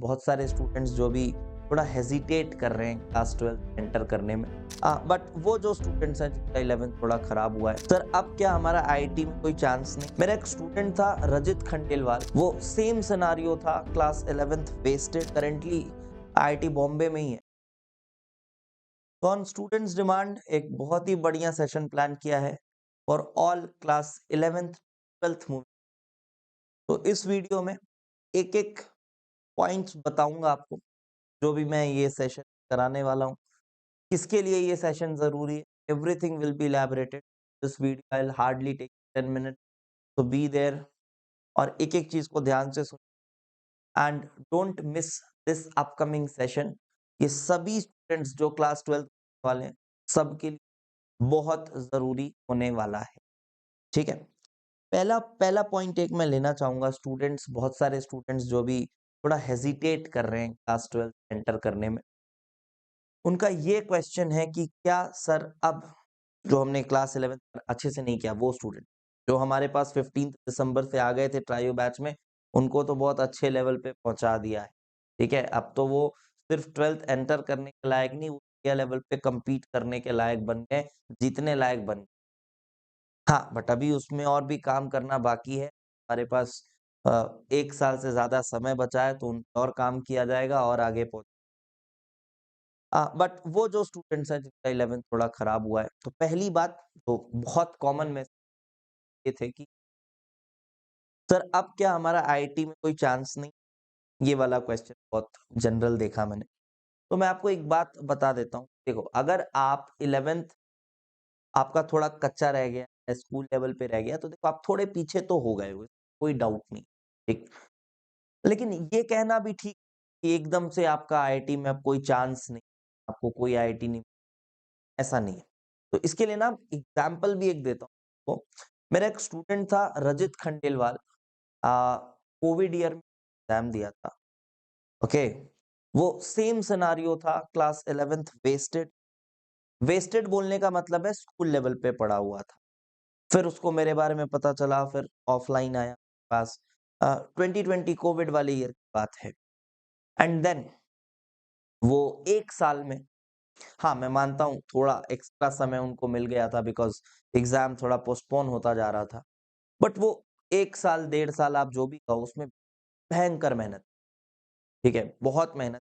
बहुत सारे स्टूडेंट्स जो भी थोड़ा हेजिटेट कर रहे हैं क्लास 12 एंटर करने में, बट वो जो स्टूडेंट्स हैं जिनका 11th थोड़ा खराब हुआ है, सर अब क्या हमारा आईआईटी में कोई चांस नहीं? मेरा एक स्टूडेंट था रजित खंडेलवाल, वो सेम सिनारियो था, class 11th wasted, currently IIT Bombay में ही है। तो ऑन स्टूडेंट्स डिमांड एक बहुत ही बढ़िया सेशन प्लान किया है for all class 11th 12th movie. तो इस वीडियो में एक एक पॉइंट्स बताऊंगा आपको, जो भी मैं ये सेशन कराने वाला हूँ, किसके लिए ये सेशन जरूरी है, everything will be elaborated. This video I will hardly take 10 minute, तो बी देयर और एक एक चीज को ध्यान से सुन and don't miss this upcoming session. ये सभी स्टूडेंट्स जो क्लास 12 वाले हैं, सबके लिए बहुत जरूरी होने वाला है, ठीक है। पहला पहला पॉइंट एक मैं लेना चाहूंगा, स्टूडेंट्स, बहुत सारे स्टूडेंट्स जो भी थोड़ा हेजिटेट कर रहे हैं क्लास 12 एंटर करने में, उनका ये क्वेश्चन है कि क्या सर अब जो हमने क्लास 11 अच्छे से नहीं किया, वो स्टूडेंट जो हमारे पास 15 दिसंबर से आ गए थे ट्रायो बैच में, उनको तो बहुत अच्छे लेवल पे पहुंचा दिया है, ठीक है। अब तो वो सिर्फ 12th एंटर करने के लायक नहीं, वो इंडिया लेवल पे compete करने के लायक बन गए, जीतने लायक बन गए। हाँ, बट अभी उसमें और भी काम करना बाकी है। हमारे पास 1 साल से ज़्यादा समय बचा है, तो उन पे और काम किया जाएगा और आगे पहुँच बट वो जो स्टूडेंट्स हैं जिनका 11th थोड़ा खराब हुआ है, तो पहली बात तो बहुत कॉमन में ये थे कि सर अब क्या हमारा आईआईटी में कोई चांस नहीं? ये वाला क्वेश्चन बहुत जनरल देखा मैंने। तो मैं आपको एक बात बता देता हूँ। देखो, अगर आप 11th आपका थोड़ा कच्चा रह गया है, स्कूल लेवल पे रह गया, तो देखो आप थोड़े पीछे तो हो गए हो, कोई डाउट नहीं, ठीक। लेकिन ये कहना भी ठीक कि एकदम से आपका आईआईटी में अब कोई चांस नहीं, आपको कोई आईआईटी नहीं, ऐसा नहीं है। तो इसके लिए ना एग्जाम्पल भी एक देता हूँ। मेरा एक स्टूडेंट था रजित खंडेलवाल, कोविड ईयर में एग्जाम दिया था, ओके। वो सेम सिनारियो था, क्लास 11th वेस्टेड। वेस्टेड बोलने का मतलब है स्कूल लेवल पे पढ़ा हुआ था। फिर उसको मेरे बारे में पता चला, फिर ऑफलाइन आया पास, 2020 कोविड वाले ईयर की बात है। एंड देन वो 1 साल में, हाँ मैं मानता हूँ थोड़ा एक्स्ट्रा समय उनको मिल गया था बिकॉज एग्जाम थोड़ा पोस्टपोन होता जा रहा था, बट वो 1 साल 1.5 साल आप जो भी कहो, उसमें भयंकर मेहनत, ठीक है, बहुत मेहनत,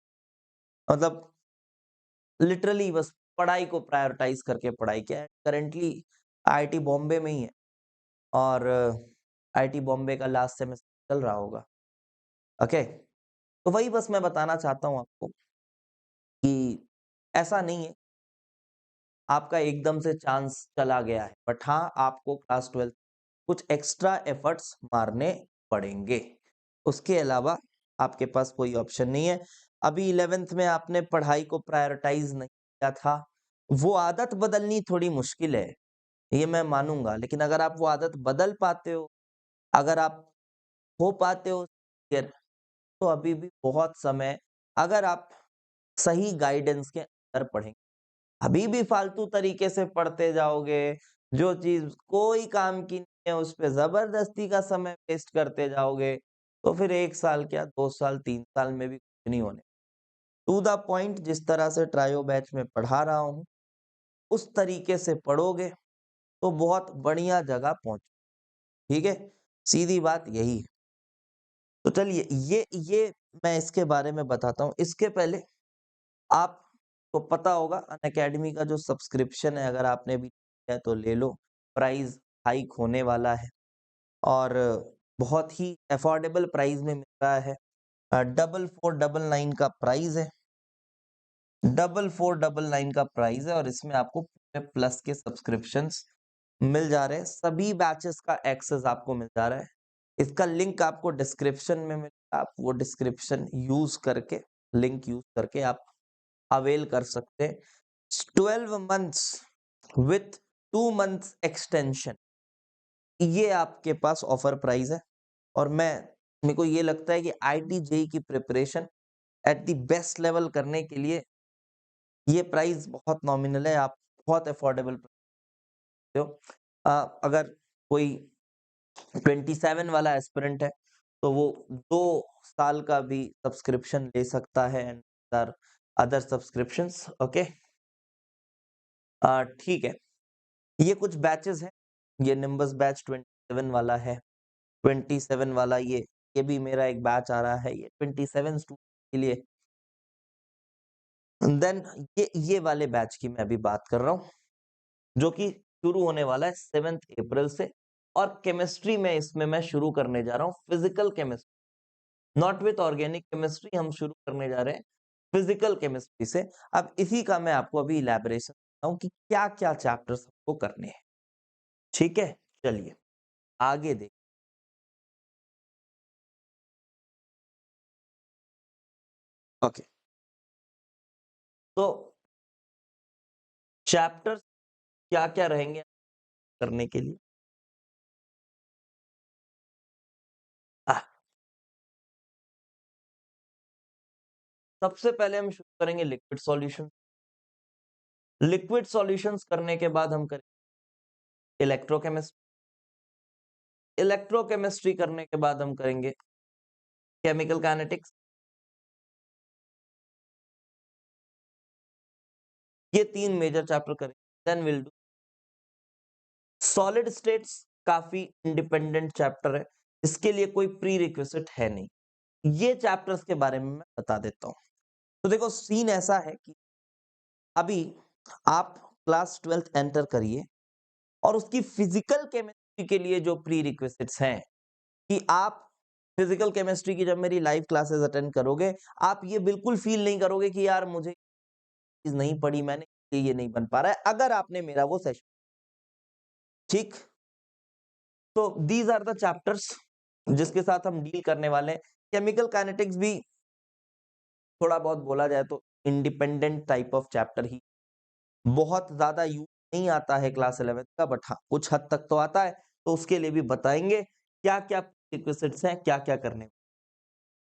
मतलब लिटरली बस पढ़ाई को प्रायोरिटाइज करके पढ़ाई किया है। करेंटली आईआईटी बॉम्बे में ही है और आईआईटी बॉम्बे का लास्ट सेमेस्टर चल रहा होगा, ओके। तो वही बस मैं बताना चाहता हूँ आपको कि ऐसा नहीं है आपका एकदम से चांस चला गया है, बट हाँ आपको क्लास 12 कुछ एक्स्ट्रा एफर्ट्स मारने पड़ेंगे, उसके अलावा आपके पास कोई ऑप्शन नहीं है। अभी 11th में आपने पढ़ाई को प्रायोरिटाइज नहीं किया था, वो आदत बदलनी थोड़ी मुश्किल है, ये मैं मानूंगा, लेकिन अगर आप वो आदत बदल पाते हो, अगर आप हो पाते हो clear, तो अभी भी बहुत समय, अगर आप सही गाइडेंस के अंदर पढ़ेंगे। अभी भी फालतू तरीके से पढ़ते जाओगे, जो चीज कोई काम की नहीं है उस पे जबरदस्ती का समय वेस्ट करते जाओगे, तो फिर 1 साल क्या 2 साल 3 साल में भी कुछ नहीं होने। टू द पॉइंट, जिस तरह से ट्रायो बैच में पढ़ा रहा हूँ, उस तरीके से पढ़ोगे तो बहुत बढ़िया जगह पहुंच, ठीक है, सीधी बात यही है। तो चलिए ये मैं इसके बारे में बताता हूँ। इसके पहले आपको पता होगा अनअकैडमी का जो सब्सक्रिप्शन है, अगर आपने भी लिया है तो ले लो, प्राइस हाइक होने वाला है और बहुत ही अफोर्डेबल प्राइस में मिल रहा है। 4499 का प्राइस है, 4499 का प्राइस है, और इसमें आपको पूरे प्लस के सब्सक्रिप्शंस मिल जा रहे हैं, सभी बैचेस का एक्सेस आपको मिल जा रहा है। इसका लिंक आपको डिस्क्रिप्शन में मिलेगा, आप वो डिस्क्रिप्शन यूज करके, लिंक यूज करके आप अवेल कर सकते हैं। 12 मंथ्स विथ 2 मंथ्स एक्सटेंशन, ये आपके पास ऑफर प्राइस है। और मेरे को ये लगता है कि आईटी जेई की preparation at the best level करने के लिए ये प्राइस बहुत नॉमिनल है, आप बहुत अफोर्डेबल हो। अगर कोई 27 वाला एस्पिरेंट है तो वो 2 साल का भी सब्सक्रिप्शन ले सकता है एंड अदर सब्सक्रिप्शंस। ओके, ठीक है। ये कुछ बैचेस हैं। ये निम्बस बैच 27 वाला है। 27 वाला ये भी मेरा एक बैच आ रहा है। ये 27 स्टूडेंट के लिए। देन ये वाले बैच की मैं अभी बात कर रहा हूँ, जो कि शुरू होने वाला है 7 अप्रैल से। और केमिस्ट्री में इसमें मैं शुरू करने जा रहा हूँ physical chemistry, not with organic chemistry. हम शुरू करने जा रहे हैं फिजिकल केमिस्ट्री से। अब इसी का मैं आपको अभी इलैबोरेशन करता हूँ कि क्या क्या चैप्टर्स आपको करने हैं। ठीक है, चलिए आगे देख। ओके, तो चैप्टर्स क्या क्या रहेंगे करने के लिए। आ, सबसे पहले हम शुरू करेंगे लिक्विड सॉल्यूशन। लिक्विड सॉल्यूशंस करने के बाद हम करेंगे इलेक्ट्रोकेमिस्ट्री। इलेक्ट्रोकेमिस्ट्री करने के बाद हम करेंगे केमिकल काइनेटिक्स। ये 3 मेजर चैप्टर करेंगे। Then will do solid states. काफी इंडिपेंडेंट चैप्टर है, इसके लिए कोई प्री रिक्विजिट है नहीं। ये चैप्टर्स के बारे में मैं बता देता हूँ। तो देखो, सीन ऐसा है कि अभी आप क्लास 12th एंटर करिए और उसकी फिजिकल केमिस्ट्री के लिए जो प्री रिक्विजिट्स हैं कि आप फिजिकल केमिस्ट्री की जब मेरी लाइव क्लासेस अटेंड करोगे, आप ये बिल्कुल फील नहीं करोगे कि यार मुझे चीज नहीं पढ़ी मैंने, ये नहीं बन पा रहा है, अगर आपने मेरा वो सेशन। ठीक, तो दीज आर द चैप्टर्स जिसके साथ हम डील करने वाले हैं। केमिकल काइनेटिक्स भी थोड़ा बहुत बोला जाए तो इंडिपेंडेंट टाइप ऑफ चैप्टर ही, बहुत ज्यादा यूज नहीं आता है क्लास 11th का, बट हाँ कुछ हद तक तो आता है। तो उसके लिए भी बताएंगे क्या क्या रिक्विजिट्स हैं, क्या क्या करने।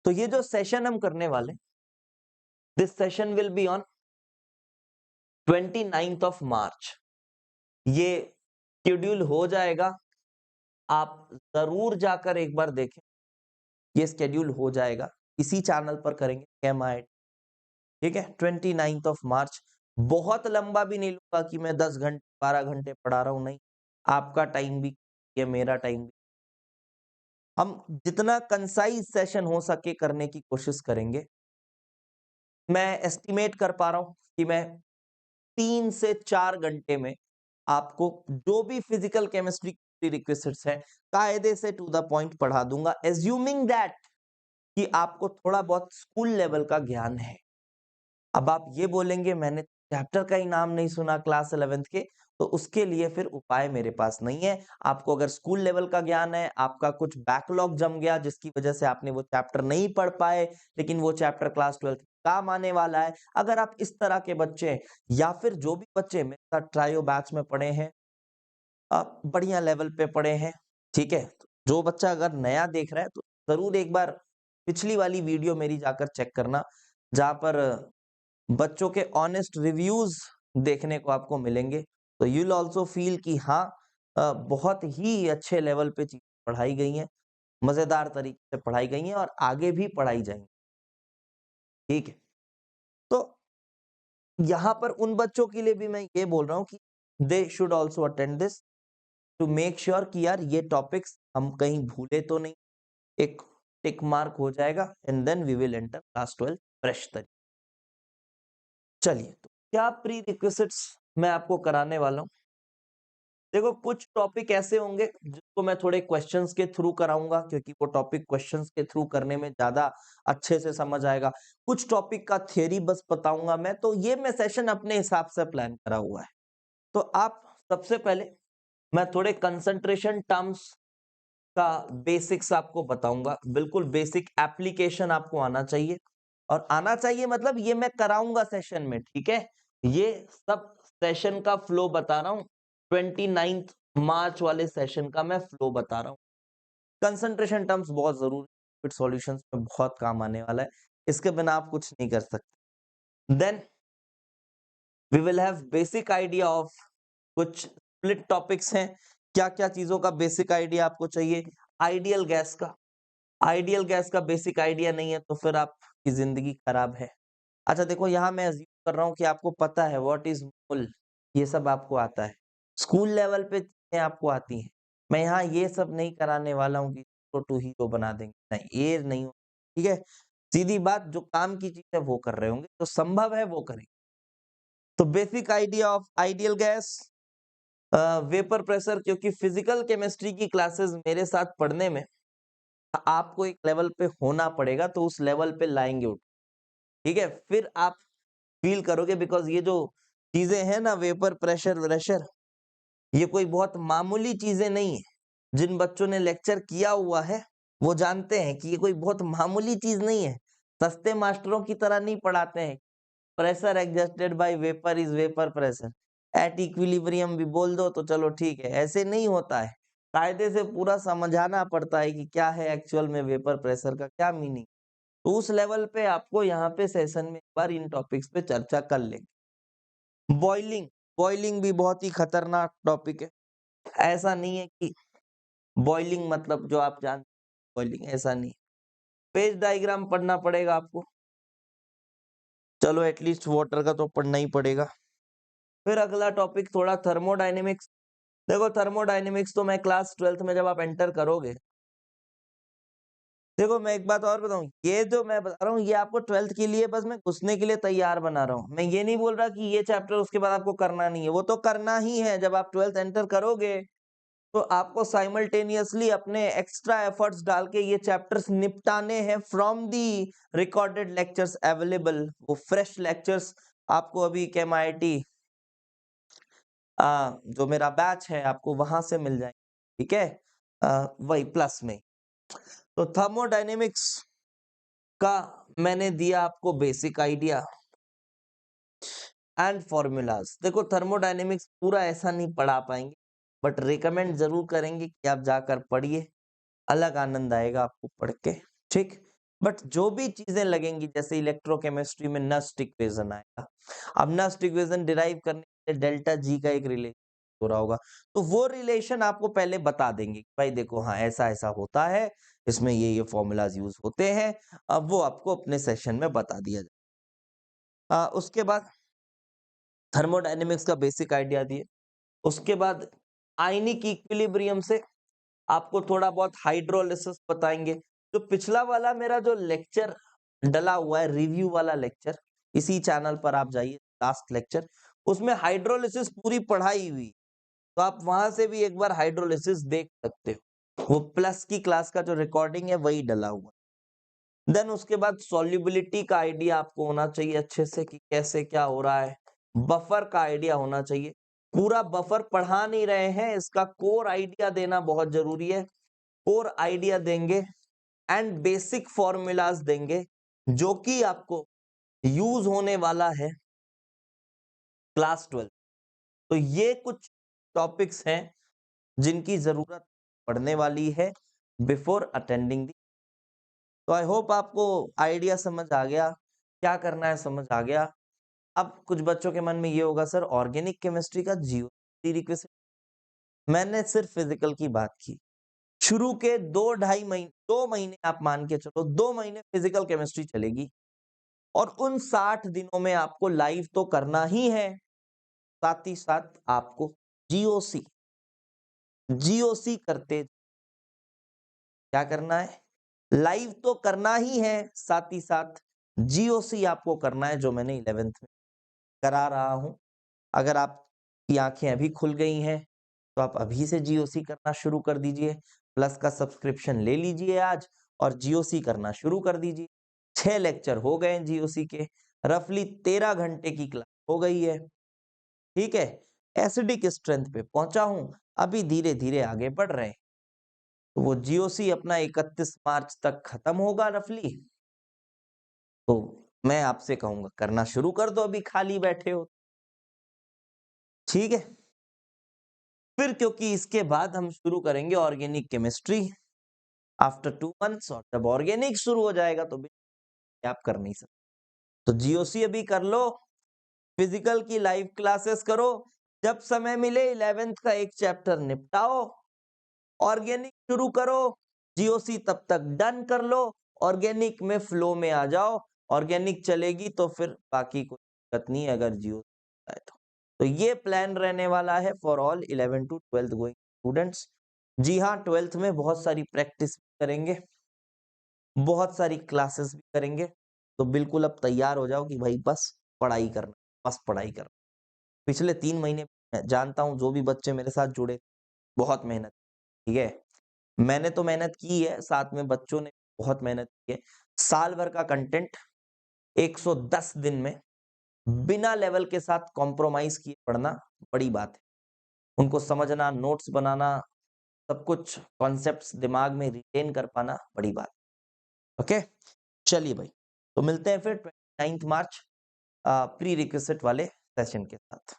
तो ये जो सेशन हम करने वाले, this session will be on 29th of March. ये शेड्यूल हो जाएगा, आप जरूर जाकर एक बार देखें। ये शेड्यूल हो जाएगा, इसी चैनल पर करेंगे एमआई। ठीक है, 29th ऑफ मार्च। बहुत लंबा भी नहीं लूंगा कि मैं 10 घंटे 12 घंटे पढ़ा रहा हूं, नहीं। आपका टाइम भी, ये मेरा टाइम भी, हम जितना कंसाइज सेशन हो सके करने की कोशिश करेंगे। मैं एस्टिमेट कर पा रहा हूं कि मैं 3 से 4 घंटे में आपको जो भी फिजिकल केमिस्ट्री की रिक्वेस्ट्स है कायदे से टू द पॉइंट पढ़ा दूंगा, एज्यूमिंग दैट कि आपको थोड़ा बहुत स्कूल लेवल का ज्ञान है। अब आप ये बोलेंगे मैंने चैप्टर का ही नाम नहीं सुना क्लास 11th के, तो उसके लिए फिर उपाय मेरे पास नहीं है। आपको अगर स्कूल लेवल का ज्ञान है, आपका कुछ बैकलॉग जम गया जिसकी वजह से आपने वो चैप्टर नहीं पढ़ पाए, लेकिन वो चैप्टर क्लास 12th काम आने वाला है। अगर आप इस तरह के बच्चे हैं, या फिर जो भी बच्चे मेरे साथ ट्रायो बैच में पढ़े हैं, आप बढ़िया लेवल पे पढ़े हैं, ठीक है, जो बच्चा अगर नया देख रहा है तो जरूर एक बार पिछली वाली वीडियो मेरी जाकर चेक करना, जहां पर बच्चों के ऑनेस्ट रिव्यूज देखने को आपको मिलेंगे। तो यू विल ऑल्सो फील कि हाँ, बहुत ही अच्छे लेवल पे चीजें पढ़ाई गई हैं, मजेदार तरीके से पढ़ाई गई हैं और आगे भी पढ़ाई जाएंगी। ठीक है, तो यहाँ पर उन बच्चों के लिए भी मैं ये बोल रहा हूँ कि they should also attend this to make sure कि यार ये टॉपिक्स हम कहीं भूले तो नहीं, एक टिक मार्क हो जाएगा and then we will enter class 12 fresh तरीके। चलिए, तो क्या प्री रिक्विजिट्स मैं आपको कराने वाला हूँ। देखो, कुछ टॉपिक ऐसे होंगे जिसको मैं थोड़े क्वेश्चंस के थ्रू कराऊंगा, क्योंकि वो टॉपिक क्वेश्चंस के थ्रू करने में ज्यादा अच्छे से समझ आएगा। कुछ टॉपिक का थ्योरी बस बताऊंगा मैं, तो ये मैं सेशन अपने हिसाब से प्लान करा हुआ है। तो आप सबसे पहले मैं थोड़े कंसंट्रेशन टर्म्स का बेसिक्स आपको बताऊंगा। बिल्कुल बेसिक एप्लीकेशन आपको आना चाहिए, और आना चाहिए मतलब ये मैं कराऊंगा सेशन में। ठीक है, ये सब सेशन का फ्लो बता रहा हूँ, 29th मार्च वाले सेशन का मैं फ्लो बता रहा हूँ। कंसंट्रेशन टर्म्स बहुत जरूरी, फिर सॉल्यूशंस में बहुत काम आने वाला है, इसके बिना आप कुछ नहीं कर सकते। Then we will have basic idea of कुछ स्प्लिट टॉपिक्स हैं। क्या क्या चीजों का बेसिक आइडिया आपको चाहिए, आइडियल गैस का, आइडियल गैस का बेसिक आइडिया नहीं है तो फिर आपकी जिंदगी खराब है। अच्छा देखो, यहाँ मैं अज्यूम कर रहा हूँ कि आपको पता है व्हाट इज मोल, ये सब आपको आता है, स्कूल लेवल पे चीजें आपको आती हैं। मैं यहाँ ये सब नहीं कराने वाला हूँ कि हीरो टू हीरो बना देंगे, नहीं ये नहीं हो, ठीक है। सीधी बात, जो काम की चीज है वो कर रहे होंगे, जो संभव है वो करेंगे। तो basic idea of ideal gas, vapour pressure, क्योंकि फिजिकल केमिस्ट्री की क्लासेस मेरे साथ पढ़ने में आपको एक लेवल पे होना पड़ेगा, तो उस लेवल पे लाएंगे उठ, ठीक है। फिर आप फील करोगे, बिकॉज ये जो चीजें हैं ना, वेपर प्रेशर व्रेशर, ये कोई बहुत मामूली चीजें नहीं है। जिन बच्चों ने लेक्चर किया हुआ है वो जानते हैं कि ये कोई बहुत मामूली चीज नहीं है। सस्ते मास्टरों की तरह नहीं पढ़ाते हैं। Pressure adjusted bye vapour is vapour pressure at equilibrium भी बोल दो तो चलो ठीक है, ऐसे नहीं होता है। कायदे से पूरा समझाना पड़ता है कि क्या है एक्चुअल में वेपर प्रेशर का क्या मीनिंग। तो उस लेवल पे आपको यहाँ पे सेशन में एक बार इन टॉपिक्स पे चर्चा कर लेंगे। बॉइलिंग, बॉइलिंग भी बहुत ही खतरनाक टॉपिक है। ऐसा नहीं है कि बॉइलिंग मतलब जो आप जानते हैं बॉइलिंग, ऐसा नहीं। पेज डायग्राम पढ़ना पड़ेगा आपको, चलो एटलीस्ट वाटर का तो पढ़ना ही पड़ेगा। फिर अगला टॉपिक थोड़ा थर्मोडायनेमिक्स। देखो थर्मोडायनेमिक्स तो मैं क्लास 12th में जब आप एंटर करोगे, देखो मैं एक बात और बताऊं, ये जो मैं बता रहा हूँ ये आपको 12th के लिए बस मैं घुसने के लिए तैयार बना रहा हूँ। मैं ये नहीं बोल रहा कि ये चैप्टर उसके बाद आपको करना नहीं है, वो तो करना ही है। जब आप 12th एंटर करोगे तो आपको साइमल्टेनियसली अपने एक्स्ट्रा एफर्ट्स डाल के ये चैप्टर्स निपटाने हैं from the recorded lectures available. वो फ्रेश लेक्चर्स आपको अभी केएमआईटी जो मेरा बैच है आपको वहां से मिल जाएंगे, ठीक है। वही प्लस में। तो थर्मोडायनेमिक्स का मैंने दिया आपको बेसिक आइडिया एंड फॉर्मूलाज। देखो थर्मोडायनेमिक्स पूरा ऐसा नहीं पढ़ा पाएंगे, बट रिकमेंड जरूर करेंगे कि आप जाकर पढ़िए, अलग आनंद आएगा आपको पढ़ के, ठीक। बट जो भी चीजें लगेंगी, जैसे इलेक्ट्रोकेमिस्ट्री में नस्ट इक्वेशन आएगा, अब नस्ट इक्वेशन डिराइव करने के लिए डेल्टा जी का एक रिलेशन हो रहा होगा, तो वो रिलेशन आपको पहले बता देंगे कि भाई देखो हाँ ऐसा ऐसा होता है, इसमें ये फॉर्मूलाज यूज होते हैं। अब वो आपको अपने सेशन में बता दिया जाए। उसके बाद थर्मोडायनेमिक्स का बेसिक आइडिया दिए। उसके बाद आयनिक इक्विलिब्रियम से आपको थोड़ा बहुत हाइड्रोलिसिस बताएंगे। जो पिछला वाला मेरा जो लेक्चर डला हुआ है, रिव्यू वाला लेक्चर, इसी चैनल पर आप जाइए, लास्ट लेक्चर, उसमें हाइड्रोलिसिस पूरी पढ़ाई हुई, तो आप वहां से भी एक बार हाइड्रोलिसिस देख सकते हो। वो प्लस की क्लास का जो रिकॉर्डिंग है वही डला हुआ। देन उसके बाद सॉल्युबिलिटी का आइडिया आपको होना चाहिए अच्छे से कि कैसे क्या हो रहा है। बफर का आइडिया होना चाहिए। पूरा बफर पढ़ा नहीं रहे हैं, इसका कोर आइडिया देना बहुत जरूरी है। कोर आइडिया देंगे एंड बेसिक फॉर्मूलाज देंगे, जो कि आपको यूज होने वाला है क्लास 12। तो ये कुछ टॉपिक्स हैं जिनकी जरूरत पड़ने वाली है बिफोर अटेंडिंग दी। तो आई होप आपको आइडिया समझ आ गया, क्या करना है समझ आ गया। अब कुछ बच्चों के मन में ये होगा, सर ऑर्गेनिक केमिस्ट्री का जीरो रिक्वेस्ट, मैंने सिर्फ फिजिकल की बात की। शुरू के 2-2.5 महीने, 2 महीने आप मान के चलो, 2 महीने फिजिकल केमिस्ट्री चलेगी, और उन 60 दिनों में आपको लाइव तो करना ही है, साथ ही साथ आपको जीओसी, जीओसी करते क्या करना है, लाइव तो करना ही है, साथ ही साथ जीओसी आपको करना है, जो मैंने 11th में करा रहा हूं। अगर आपकी आंखें अभी खुल गई हैं तो आप अभी से जीओसी करना शुरू कर दीजिए। प्लस का सब्सक्रिप्शन ले लीजिए आज और जीओसी करना शुरू कर दीजिए। 6 लेक्चर हो गए हैं जीओसी के, रफली 13 घंटे की क्लास हो गई है, ठीक है। एसिडिक स्ट्रेंथ पे पहुंचा हूं, अभी धीरे धीरे आगे बढ़ रहे हैं। तो वो जीओसी अपना 31 मार्च तक खत्म होगा रफली। तो मैं आपसे कहूंगा करना शुरू कर दो, अभी खाली बैठे हो, ठीक है। फिर क्योंकि इसके बाद हम शुरू करेंगे ऑर्गेनिक केमिस्ट्री आफ्टर 2 मंथ्स, और जब ऑर्गेनिक शुरू हो जाएगा तो भी आप कर नहीं सकते। तो जीओसी अभी कर लो, फिजिकल की लाइव क्लासेस करो, जब समय मिले 11th का एक चैप्टर निपटाओ, ऑर्गेनिक शुरू करो, जीओसी तब तक डन कर लो, ऑर्गेनिक में फ्लो में आ जाओ, ऑर्गेनिक चलेगी तो फिर बाकी कोई दिक्कत नहीं है अगर जियो है तो ये प्लान रहने वाला है for all 11 to 12th going students. जी हाँ, 12th में बहुत सारी प्रैक्टिस करेंगे, बहुत सारी क्लासेस भी करेंगे, तो बिल्कुल अब तैयार हो जाओ कि भाई बस पढ़ाई करना, बस पढ़ाई करना। पिछले 3 महीने मैं जानता हूँ जो भी बच्चे मेरे साथ जुड़े, बहुत मेहनत, ठीक है? मैंने तो मेहनत की है, साथ में बच्चों ने बहुत मेहनत की है। साल भर का कंटेंट 110 दिन में बिना लेवल के साथ कॉम्प्रोमाइज़ किए पढ़ना बड़ी बात है। उनको समझना, नोट्स बनाना, सब कुछ कॉन्सेप्ट्स दिमाग में रिटेन कर पाना बड़ी बात। ओके? चलिए भाई, तो मिलते हैं फिर 29th मार्च प्री रिक्विज़िट वाले सेशन के साथ।